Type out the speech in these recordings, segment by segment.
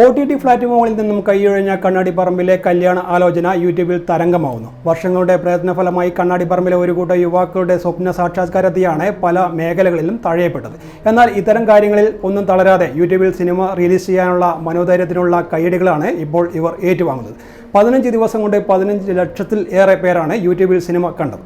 OTT പ്ലാറ്റ്ഫോമുകളിൽ നിന്നും കൈയൊഴിഞ്ഞ കണ്ണാടിപ്പറമ്പിലെ കല്യാണ ആലോചന യൂട്യൂബിൽ തരംഗമാവുന്നു. വർഷങ്ങളുടെ പ്രയത്നഫലമായി കണ്ണാടിപ്പറമ്പിലെ ഒരു കൂട്ടം യുവാക്കളുടെ സ്വപ്ന സാക്ഷാത്കാരത്തെയാണ് പല മേഖലകളിലും തഴയപ്പെട്ടത്. എന്നാൽ ഇത്തരം കാര്യങ്ങളിൽ ഒന്നും തളരാതെ യൂട്യൂബിൽ സിനിമ റിലീസ് ചെയ്യാനുള്ള മനോധൈര്യത്തിനുള്ള കൈയടികളാണ് ഇപ്പോൾ ഇവർ ഏറ്റുവാങ്ങുന്നത്. 15 ദിവസം കൊണ്ട് 15 ലക്ഷത്തിൽ ഏറെ പേരാണ് യൂട്യൂബിൽ സിനിമ കണ്ടത്.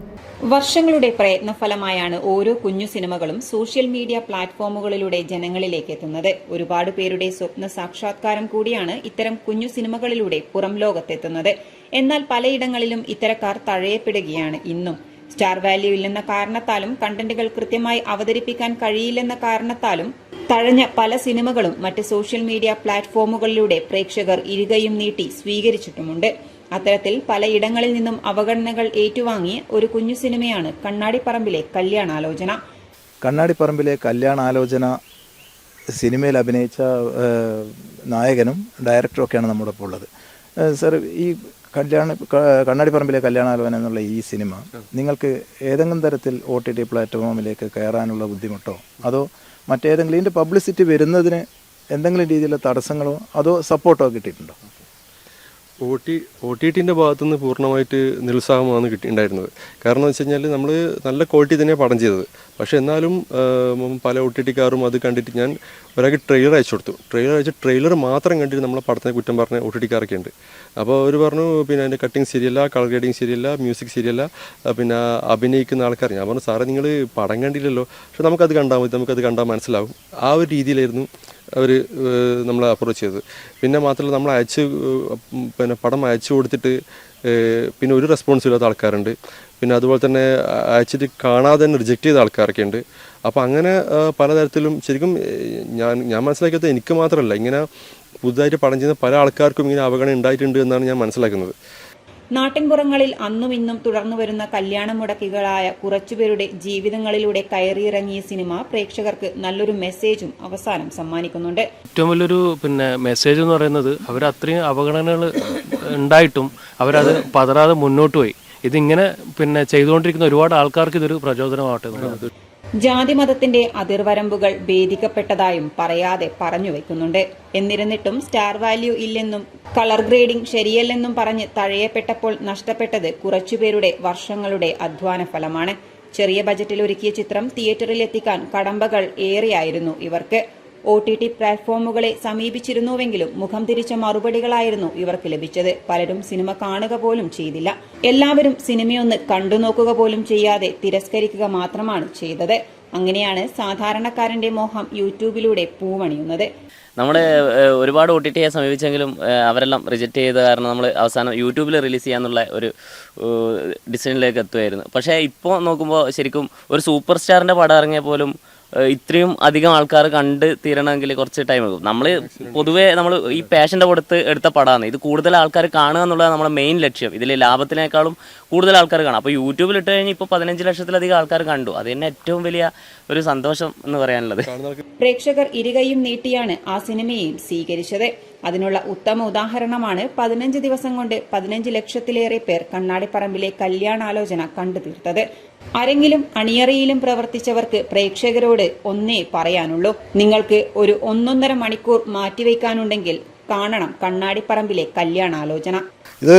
വർഷങ്ങളുടെ പ്രയത്നഫലമായാണ് ഓരോ കുഞ്ഞു സിനിമകളും സോഷ്യൽ മീഡിയ പ്ലാറ്റ്ഫോമുകളിലൂടെ ജനങ്ങളിലേക്ക് എത്തുന്നത്. ഒരുപാട് പേരുടെ സ്വപ്ന സാക്ഷാത്കാരം കൂടിയാണ് ഇത്തരം കുഞ്ഞു സിനിമകളിലൂടെ പുറം ലോകത്തെത്തുന്നത്. എന്നാൽ പലയിടങ്ങളിലും ഇത്തരക്കാർ തഴയപ്പെടുകയാണ്. ഇന്നും സ്റ്റാർ വാല്യൂ ഇല്ലെന്ന കാരണത്താലും കണ്ടന്റുകൾ കൃത്യമായി അവതരിപ്പിക്കാൻ കഴിയില്ലെന്ന കാരണത്താലും തഴഞ്ഞ പല സിനിമകളും മറ്റ് സോഷ്യൽ മീഡിയ പ്ലാറ്റ്ഫോമുകളിലൂടെ പ്രേക്ഷകർ ഇരുകൈയും നീട്ടി സ്വീകരിച്ചിട്ടുമുണ്ട്. അത്തരത്തിൽ പലയിടങ്ങളിൽ നിന്നും അവഗണനകൾ ഏറ്റുവാങ്ങിയ ഒരു കുഞ്ഞു സിനിമയാണ് കണ്ണാടിപ്പറമ്പിലെ കല്യാണാലോചന. കണ്ണാടിപ്പറമ്പിലെ കല്യാണാലോചന സിനിമയിൽ അഭിനയിച്ച നായകനും ഡയറക്ടറും ഒക്കെയാണ് നമ്മുടെ ഇപ്പോൾ ഉള്ളത്. സർ, ഈ കണ്ണാടിപ്പറമ്പിലെ കല്യാണാലോചന എന്നുള്ള ഈ സിനിമ നിങ്ങൾക്ക് ഏതെങ്കിലും തരത്തിൽ OTT പ്ലാറ്റ്ഫോമിലേക്ക് കയറാനുള്ള ബുദ്ധിമുട്ടോ അതോ മറ്റേതെങ്കിലും ഇതിൻ്റെ പബ്ലിസിറ്റി വരുന്നതിന് എന്തെങ്കിലും രീതിയിലുള്ള തടസ്സങ്ങളോ അതോ സപ്പോർട്ടോ കിട്ടിയിട്ടുണ്ടോ? OTTൻ്റെ ഭാഗത്തുനിന്ന് പൂർണ്ണമായിട്ട് നിരുത്സാഹമാണ് കിട്ടിയിട്ടുണ്ടായിരുന്നത്. കാരണം എന്ന് വെച്ച് കഴിഞ്ഞാൽ നമ്മൾ നല്ല ക്വാളിറ്റി തന്നെയാണ് പടം ചെയ്തത്. പക്ഷേ എന്നാലും പല OTTക്കാരും അത് കണ്ടിട്ട് ഞാൻ ഒരാൾക്ക് ട്രെയിലർ അയച്ചു കൊടുത്തു. ട്രെയിലർ മാത്രം കണ്ടിട്ട് നമ്മളെ പടത്തിനെ കുറ്റം പറഞ്ഞ OTTക്കാരൊക്കെ ഉണ്ട്. അപ്പോൾ അവർ പറഞ്ഞു പിന്നെ അതിൻ്റെ കട്ടിങ് ശരിയല്ല, കളർ ഗ്രേഡിങ് ശരിയല്ല, മ്യൂസിക് ശരിയല്ല, പിന്നെ അഭിനയിക്കുന്ന ആൾക്കാർ. ഞാൻ പറഞ്ഞു സാറേ നിങ്ങൾ പടം കണ്ടില്ലല്ലോ, പക്ഷെ നമുക്കത് കണ്ടാൽ മതി, നമുക്കത് കണ്ടാൽ മനസ്സിലാവും. ആ ഒരു രീതിയിലായിരുന്നു അവർ നമ്മളെ അപ്രോച്ച് ചെയ്തത്. പിന്നെ മാത്രമല്ല നമ്മൾ പിന്നെ പടം അയച്ചു കൊടുത്തിട്ട് പിന്നെ ഒരു റെസ്പോൺസ് ഇല്ലാത്ത ആൾക്കാരുണ്ട്. പിന്നെ അതുപോലെ തന്നെ അയച്ചിട്ട് കാണാതെ തന്നെ റിജക്റ്റ് ചെയ്ത ആൾക്കാരൊക്കെ ഉണ്ട്. അപ്പോൾ അങ്ങനെ പലതരത്തിലും ശരിക്കും ഞാൻ മനസ്സിലാക്കിയത് എനിക്ക് മാത്രമല്ല, ഇങ്ങനെ പുതുതായിട്ട് പടം ചെയ്യുന്ന പല ആൾക്കാർക്കും ഇങ്ങനെ അവഗണന ഉണ്ടായിട്ടുണ്ട് എന്നാണ് ഞാൻ മനസ്സിലാക്കുന്നത്. നാട്ടിൻപുറങ്ങളിൽ അന്നും ഇന്നും തുടർന്നു വരുന്ന കല്യാണ മുടക്കികളായ കുറച്ചുപേരുടെ ജീവിതങ്ങളിലൂടെ കയറിയിറങ്ങിയ സിനിമ പ്രേക്ഷകർക്ക് നല്ലൊരു മെസ്സേജും അവസാനം സമ്മാനിക്കുന്നുണ്ട്. ഏറ്റവും വലിയൊരു മെസ്സേജ് എന്ന് പറയുന്നത് അവർ അത്രയും അവഗണനകൾ ഉണ്ടായിട്ടും അവരത് പതറാതെ മുന്നോട്ട് പോയി. ഇതിങ്ങനെ ചെയ്തുകൊണ്ടിരിക്കുന്ന ഒരുപാട് ആൾക്കാർക്ക് ഇതൊരു പ്രചോദനമാവട്ടെ. ജാതിമതത്തിന്റെ അതിർവരമ്പുകൾ ഭേദിക്കപ്പെട്ടതായും പറയാതെ പറഞ്ഞു വെക്കുന്നുണ്ട്. എന്നിരുന്നിട്ടും സ്റ്റാർ വാല്യൂ ഇല്ലെന്നും കളർ ഗ്രേഡിംഗ് ശരിയല്ലെന്നും പറഞ്ഞ് തഴയപ്പെട്ടപ്പോൾ നഷ്ടപ്പെട്ടത് കുറച്ചുപേരുടെ വർഷങ്ങളുടെ അധ്വാന ഫലമാണ്. ചെറിയ ബജറ്റിൽ ഒരുക്കിയ ചിത്രം തിയേറ്ററിൽ എത്തിക്കാൻ കടമ്പകൾ ഏറെയായിരുന്നു ഇവർക്ക്. OTT പ്ലാറ്റ്ഫോമുകളെ സമീപിച്ചിരുന്നുവെങ്കിലും മുഖം തിരിച്ച മറുപടികളായിരുന്നു ഇവർക്ക് ലഭിച്ചത്. പലരും സിനിമ കാണുക പോലും ചെയ്തില്ല. എല്ലാവരും സിനിമയൊന്ന് കണ്ടുനോക്കുക പോലും ചെയ്യാതെ തിരസ്കരിക്കുക മാത്രമാണ് ചെയ്തത്. അങ്ങനെയാണ് സാധാരണക്കാരന്റെ മോഹം യൂട്യൂബിലൂടെ പൂവണിയുന്നത്. നമ്മുടെ ഒരുപാട് OTTയെ സമീപിച്ചെങ്കിലും അവരെല്ലാം റിജക്റ്റ് ചെയ്ത കാരണം നമ്മൾ അവസാനം യൂട്യൂബിൽ റിലീസ് ചെയ്യാന്നുള്ള ഒരു ഡിസിഷനിലേക്ക് എത്തുമായിരുന്നു. പക്ഷേ ഇപ്പോൾ നോക്കുമ്പോൾ ശരിക്കും ഒരു സൂപ്പർ സ്റ്റാറിൻ്റെ പടം ഇറങ്ങിയ പോലും ഇത്രയും അധികം ആൾക്കാർ കണ്ട് തീരണമെങ്കിൽ കുറച്ച് ടൈം എടുക്കും. നമ്മൾ പൊതുവേ നമ്മൾ ഈ പാഷൻ്റെ കൊടുത്ത് എടുത്ത പടമാണ്. ഇത് കൂടുതൽ ആൾക്കാർ കാണുക എന്നുള്ളതാണ് നമ്മുടെ മെയിൻ ലക്ഷ്യം. ഇതിൽ ലാഭത്തിനേക്കാളും കൂടുതൽ ആൾക്കാർ കാണും. അപ്പോൾ യൂട്യൂബിൽ ഇട്ട് കഴിഞ്ഞാൽ ഇപ്പോൾ 15 ലക്ഷത്തിലധികം ആൾക്കാർ കണ്ടു. അത് തന്നെ ഏറ്റവും വലിയ ഒരു സന്തോഷം എന്ന് പറയാനുള്ളത്. പ്രേക്ഷകർ ഇരുകൈയും നീട്ടിയാണ് ആ സിനിമയെയും സ്വീകരിച്ചത്. അതിനുള്ള ഉത്തമ ഉദാഹരണമാണ് 15 ദിവസം കൊണ്ട് 15 ലക്ഷത്തിലേറെ പേർ കണ്ണാടിപ്പറമ്പിലെ കല്യാണാലോചന കണ്ടു തീർത്തത്. ആരെങ്കിലും അണിയറയിലും പ്രവർത്തിച്ചവർക്ക് പ്രേക്ഷകരോട് ഒന്നേ പറയാനുള്ളൂ: നിങ്ങൾക്ക് ഒരു 1.5 മണിക്കൂർ മാറ്റിവെക്കാനുണ്ടെങ്കിൽ കാണണം കണ്ണാടിപ്പറമ്പിലെ കല്യാണാലോചന. ഇത്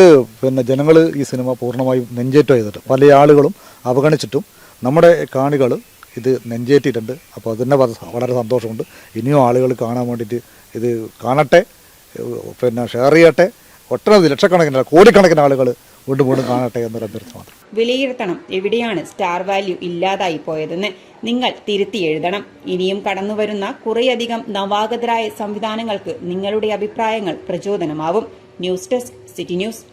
ജനങ്ങൾ ഈ സിനിമ പൂർണ്ണമായും നെഞ്ചേറ്റം ചെയ്തിട്ട് പല ആളുകളും അവഗണിച്ചിട്ടും നമ്മുടെ കാണികൾ ഇത് നെഞ്ചേറ്റിട്ടുണ്ട്. അപ്പോൾ അതിൻ്റെ വളരെ സന്തോഷമുണ്ട്. ഇനിയും ആളുകൾ കാണാൻ വേണ്ടിയിട്ട് ഇത് കാണട്ടെ, ഷെയർ ചെയ്യട്ടെ. ഒട്ടനവധി ലക്ഷക്കണക്കിന് കോടിക്കണക്കിന് ആളുകൾ വീണ്ടും വീണ്ടും കാണട്ടെ എന്നൊരു അഭ്യർത്ഥന മാത്രം. വിലയിരുത്തണം എവിടെയാണ് സ്റ്റാർ വാല്യൂ ഇല്ലാതായി പോയതെന്ന്. നിങ്ങൾ തിരുത്തി എഴുതണം. ഇനിയും കടന്നുവരുന്ന കുറേയധികം നവാഗതരായ സംവിധാനങ്ങൾക്ക് നിങ്ങളുടെ അഭിപ്രായങ്ങൾ പ്രചോദനമാവും. News desk, city news.